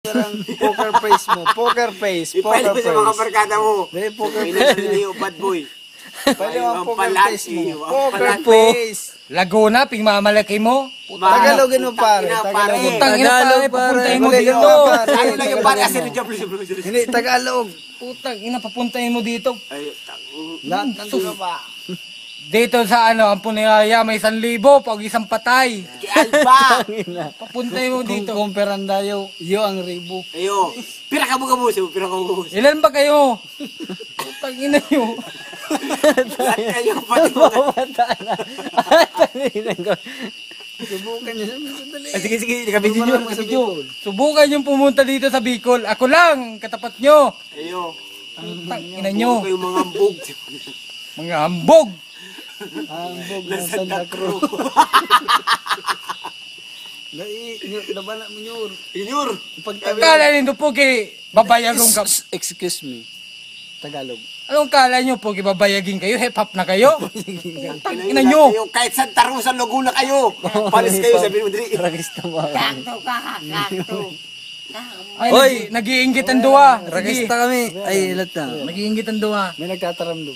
Poker face mo. Poker face. Poker Ipalit mo sa mga face. barkada mo. Hindi, poker May face. naliliyo, bad boy. Pwede Ay, ang ang poker palat, face mo. iyo, ang Poker palat. face. Laguna, pingmamalaki mo. Tagalogin mo pare. Putang ina, Tagalog. Putang ina Tagalog, pare, papuntahin mo Tagalog, dito. pare. Ano lang yung pare Tagalogin kasi mo. rin dyan. Hindi, Tagalog. Putang ina, papuntahin mo dito. Ay, Lahat nandun pa. Dito sa ano, ang punayaya may 1,000 pag isang patay. Alba! Papuntahin mo dito. Kung perandayo, iyo ang ribo. Ayo, pira ka mo gamusin, pira ka mo gamusin. Ilan ba kayo? Putang ina nyo. Lahat kayo, pati mo. Subukan niyo. Sandali. Sige, nakabidyo nyo. Sa Bicol. Subukan yung pumunta dito sa Bicol. Ako lang, katapat nyo. Ayo, Putang ina nyo. kayo mga bug. Mga hambog. Ang bog ng Santa Cruz. Labala mo yun. Inyur. Kala nito po kay babayagong ka. Excuse me. Tagalog. Anong kala nyo po kay babayagin kayo? Hip-hop na kayo? Putang ina nyo. Kahit Santa Rosa, Laguna kayo. Palis kayo, sabihin mo diri. Ragista mo. Ay, nag-iinggit ang duwa. Ragista kami. Ay, ilat na. Nag-iinggit ang duwa. May nagtataramdam.